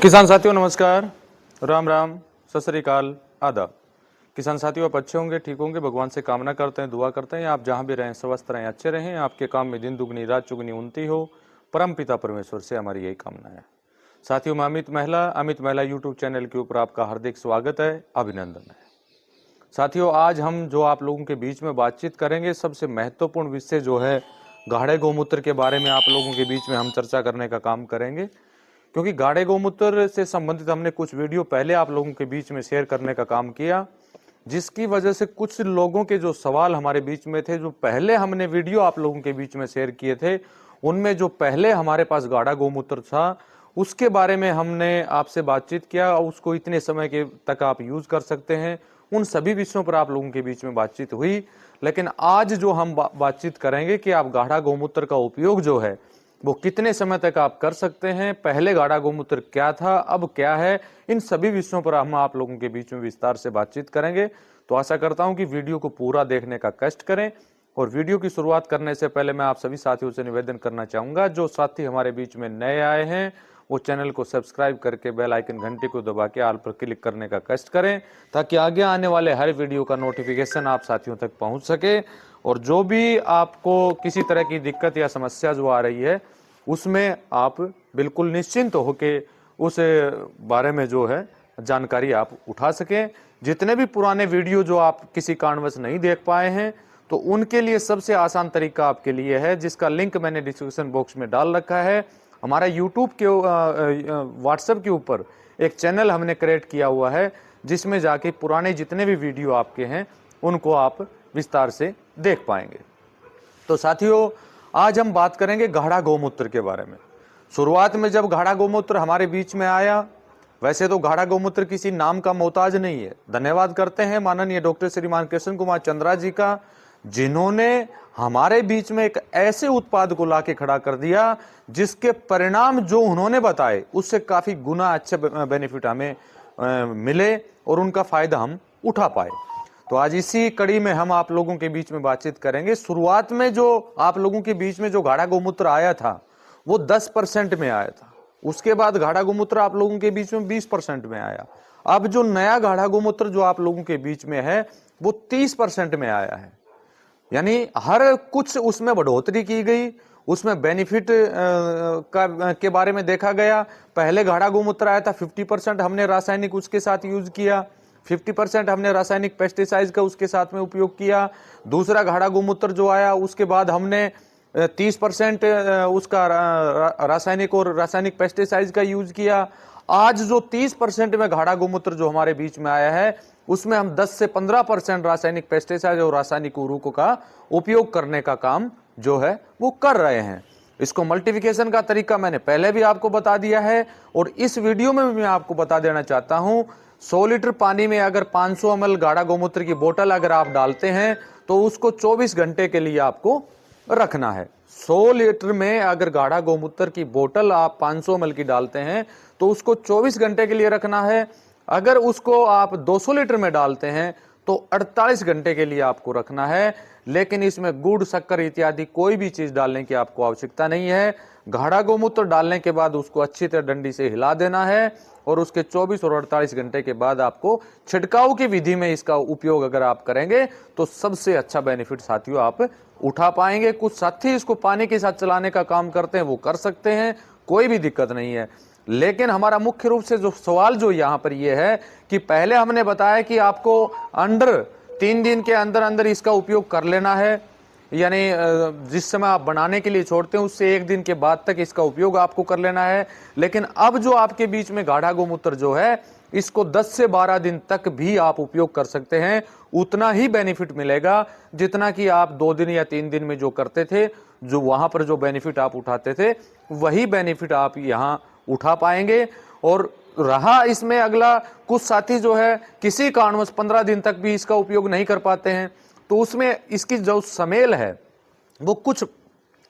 किसान साथियों नमस्कार, राम राम, सत श्री अकाल, आदाब। किसान साथियों आप अच्छे होंगे, ठीक होंगे, भगवान से कामना करते हैं, दुआ करते हैं आप जहां भी रहें स्वस्थ रहें, अच्छे रहें, आपके काम में दिन दुगनी रात चुगनी उन्नति हो, परम पिता परमेश्वर से हमारी यही कामना है। साथियों मैं अमित महिला यूट्यूब चैनल के ऊपर आपका हार्दिक स्वागत है, अभिनंदन है। साथियों आज हम जो आप लोगों के बीच में बातचीत करेंगे, सबसे महत्वपूर्ण विषय जो है गाढ़े गौमूत्र के बारे में आप लोगों के बीच में हम चर्चा करने का काम करेंगे, क्योंकि गाढ़े गौमूत्र से संबंधित हमने कुछ वीडियो पहले आप लोगों के बीच में शेयर करने का काम किया, जिसकी वजह से कुछ लोगों के जो सवाल हमारे बीच में थे, जो पहले हमने वीडियो आप लोगों के बीच में शेयर किए थे, उनमें जो पहले हमारे पास गाढ़ा गौमूत्र था उसके बारे में हमने आपसे बातचीत किया, उसको इतने समय के तक आप यूज कर सकते हैं, उन सभी विषयों पर आप लोगों के बीच में बातचीत हुई। लेकिन आज जो हम बातचीत करेंगे कि आप गाढ़ा गौमूत्र का उपयोग जो है वो कितने समय तक आप कर सकते हैं, पहले गाढ़ा गौमूत्र क्या था, अब क्या है, इन सभी विषयों पर हम आप लोगों के बीच में विस्तार से बातचीत करेंगे। तो आशा करता हूं कि वीडियो को पूरा देखने का कष्ट करें। और वीडियो की शुरुआत करने से पहले मैं आप सभी साथियों से निवेदन करना चाहूंगा, जो साथी हमारे बीच में नए आए हैं वो चैनल को सब्सक्राइब करके बेल आइकन घंटी को दबा के ऑल पर क्लिक करने का कष्ट करें, ताकि आगे आने वाले हर वीडियो का नोटिफिकेशन आप साथियों तक पहुंच सके। और जो भी आपको किसी तरह की दिक्कत या समस्या जो आ रही है उसमें आप बिल्कुल निश्चिंत होके उस बारे में जो है जानकारी आप उठा सकें। जितने भी पुराने वीडियो जो आप किसी कारणवश नहीं देख पाए हैं, तो उनके लिए सबसे आसान तरीका आपके लिए है, जिसका लिंक मैंने डिस्क्रिप्शन बॉक्स में डाल रखा है। हमारा यूट्यूब के व्हाट्सएप के ऊपर एक चैनल हमने क्रिएट किया हुआ है, जिसमें जाके पुराने जितने भी वीडियो आपके हैं उनको आप विस्तार से देख पाएंगे। तो साथियों आज हम बात करेंगे गाढ़ा गौमूत्र के बारे में। शुरुआत में जब गाढ़ा गौमूत्र हमारे बीच में आया, वैसे तो गाढ़ा गौमूत्र किसी नाम का मोहताज नहीं है। धन्यवाद करते हैं माननीय डॉक्टर श्रीमान कृष्ण कुमार चंद्रा जी का, जिन्होंने हमारे बीच में एक ऐसे उत्पाद को लाके खड़ा कर दिया जिसके परिणाम जो उन्होंने बताए उससे काफी गुना अच्छे बेनिफिट हमें मिले और उनका फायदा हम उठा पाए। तो आज इसी कड़ी में हम आप लोगों के बीच में बातचीत करेंगे। शुरुआत में जो आप लोगों के बीच में जो गाढ़ा गौमूत्र आया था वो 10% में आया था, उसके बाद गाढ़ा गौमूत्र आप लोगों के बीच में 20% में आया। अब जो नया गाढ़ा गौमूत्र जो आप लोगों के बीच में है वो 30% में आया है, यानी हर कुछ उसमें बढ़ोतरी की गई, उसमें बेनिफिट के बारे में देखा गया। पहले गाढ़ा गौमूत्र आया था 50% हमने रासायनिक उसके साथ यूज किया, 50% हमने रासायनिक पेस्टिसाइड का उसके साथ में उपयोग किया। दूसरा गाढ़ा गौमूत्र जो आया उसके बाद हमने 30% उसका रासायनिक और रासायनिक पेस्टिसाइड का यूज किया। आज जो 30% में गाढ़ा गौमूत्र जो हमारे बीच में आया है उसमें हम 10 से 15% रासायनिक पेस्टिसाइड और रासायनिक उर्वरकों का उपयोग करने का काम जो है वो कर रहे हैं। इसको मल्टीप्लिकेशन का तरीका मैंने पहले भी आपको बता दिया है, और इस वीडियो में भी मैं आपको बता देना चाहता हूं। 100 लीटर पानी में अगर 500 ml गाढ़ा गौमूत्र की बोतल अगर आप डालते हैं तो उसको 24 घंटे के लिए आपको रखना है। 100 लीटर में अगर गाढ़ा गौमूत्र की बोतल आप 500 ml की डालते हैं तो उसको 24 घंटे के लिए रखना है। अगर उसको आप 200 लीटर में डालते हैं तो 48 घंटे के लिए आपको रखना है। लेकिन इसमें गुड़, शक्कर इत्यादि कोई भी चीज डालने की आपको आवश्यकता नहीं है। गाढ़ा गौमूत्र डालने के बाद उसको अच्छी तरह डंडी से हिला देना है, और उसके 24 और 48 घंटे के बाद आपको छिड़काव की विधि में इसका उपयोग अगर आप करेंगे तो सबसे अच्छा बेनिफिट साथियों आप उठा पाएंगे। कुछ साथी इसको पानी के साथ चलाने का काम करते हैं, वो कर सकते हैं, कोई भी दिक्कत नहीं है। लेकिन हमारा मुख्य रूप से जो सवाल जो यहाँ पर ये है कि पहले हमने बताया कि आपको अंडर 3 दिन के अंदर अंदर इसका उपयोग कर लेना है, यानी जिस समय आप बनाने के लिए छोड़ते हैं उससे 1 दिन के बाद तक इसका उपयोग आपको कर लेना है। लेकिन अब जो आपके बीच में गाढ़ा गौमूत्र जो है इसको 10 से 12 दिन तक भी आप उपयोग कर सकते हैं। उतना ही बेनिफिट मिलेगा जितना कि आप 2 दिन या 3 दिन में जो करते थे, जो वहां पर जो बेनिफिट आप उठाते थे वही बेनिफिट आप यहाँ उठा पाएंगे। और रहा इसमें अगला, कुछ साथी जो है किसी कारणवश 15 दिन तक भी इसका उपयोग नहीं कर पाते हैं, तो उसमें इसकी जो समेल है वो कुछ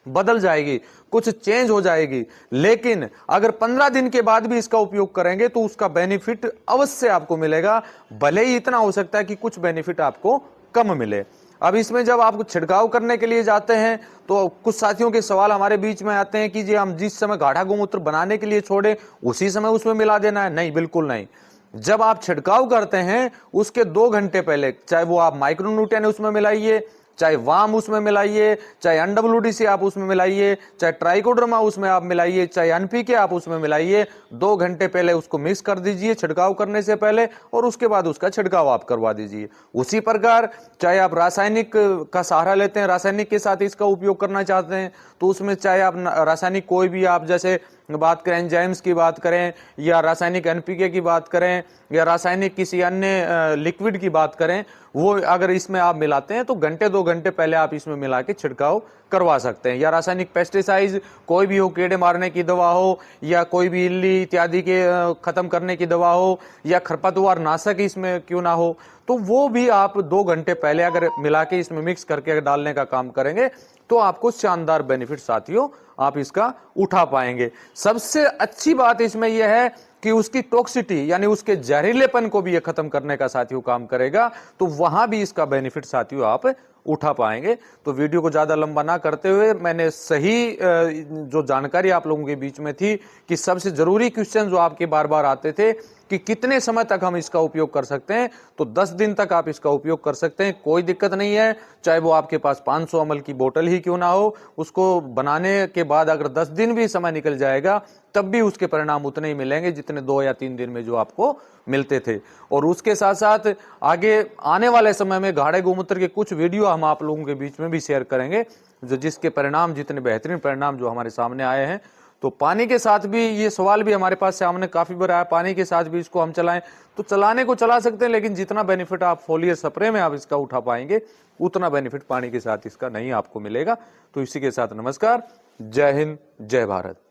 बदल जाएगी, कुछ चेंज हो जाएगी। लेकिन अगर 15 दिन के बाद भी इसका उपयोग करेंगे तो उसका बेनिफिट अवश्य आपको मिलेगा, भले ही इतना हो सकता है कि कुछ बेनिफिट आपको कम मिले। अब इसमें जब आप छिड़काव करने के लिए जाते हैं तो कुछ साथियों के सवाल हमारे बीच में आते हैं कि जी हम जिस समय गाढ़ा गोमूत्र बनाने के लिए छोड़े उसी समय उसमें मिला देना है। नहीं, बिल्कुल नहीं। जब आप छिड़काव करते हैं उसके 2 घंटे पहले, चाहे वो आप माइक्रोन्यूट्रिएंट उसमें मिलाइए, चाहे वाम उसमें मिलाइए, चाहे एनडब्ल्यूडीसी आप उसमें मिलाइए, चाहे ट्राइकोडर्मा उसमें आप मिलाइए, चाहे एनपीके आप उसमें मिलाइए, 2 घंटे पहले उसको मिक्स कर दीजिए छिड़काव करने से पहले, और उसके बाद उसका छिड़काव आप करवा दीजिए। उसी प्रकार चाहे आप रासायनिक का सहारा लेते हैं, रासायनिक के साथ इसका उपयोग करना चाहते हैं, तो उसमें चाहे आप रासायनिक कोई भी आप जैसे बात करें एंजाइम्स की बात करें, या रासायनिक एनपीके की बात करें, या रासायनिक किसी अन्य लिक्विड की बात करें, वो अगर इसमें आप मिलाते हैं तो घंटे 2 घंटे पहले आप इसमें मिला के छिड़काव करवा सकते हैं। या रासायनिक पेस्टिसाइड कोई भी हो, कीड़े मारने की दवा हो, या कोई भी इल्ली इत्यादि के खत्म करने की दवा हो, या खरपतवार नाशक इसमें क्यों ना हो, तो वो भी आप 2 घंटे पहले अगर मिला के इसमें मिक्स करके डालने का काम करेंगे तो आपको शानदार बेनिफिट साथियों आप इसका उठा पाएंगे। सबसे अच्छी बात इसमें यह है कि उसकी टॉक्सिटी यानी उसके जहरीलेपन को भी ये खत्म करने का साथियों काम करेगा, तो वहां भी इसका बेनिफिट साथियों आप उठा पाएंगे। तो वीडियो को ज्यादा लंबा ना करते हुए मैंने सही जो जानकारी आप लोगों के बीच में थी कि सबसे जरूरी क्वेश्चन जो आपके बार बार आते थे कि कितने समय तक हम इसका उपयोग कर सकते हैं, तो 10 दिन तक आप इसका उपयोग कर सकते हैं, कोई दिक्कत नहीं है। चाहे वो आपके पास 500 ml की बोतल ही क्यों ना हो, उसको बनाने के बाद अगर 10 दिन भी समय निकल जाएगा तब भी उसके परिणाम उतने ही मिलेंगे जितने 2 या 3 दिन में जो आपको मिलते थे। और उसके साथ साथ आगे आने वाले समय में गाढ़े गोमूत्र के कुछ वीडियो हम आप लोगों के बीच में भी शेयर करेंगे, जो जिसके परिणाम जितने बेहतरीन परिणाम जो हमारे सामने आए हैं। तो पानी के साथ भी ये सवाल भी हमारे पास सामने काफी बार आया, पानी के साथ भी इसको हम चलाएं, तो चलाने को चला सकते हैं, लेकिन जितना बेनिफिट आप फोलियर स्प्रे में आप इसका उठा पाएंगे उतना बेनिफिट पानी के साथ इसका नहीं आपको मिलेगा। तो इसी के साथ नमस्कार, जय हिंद, जय भारत।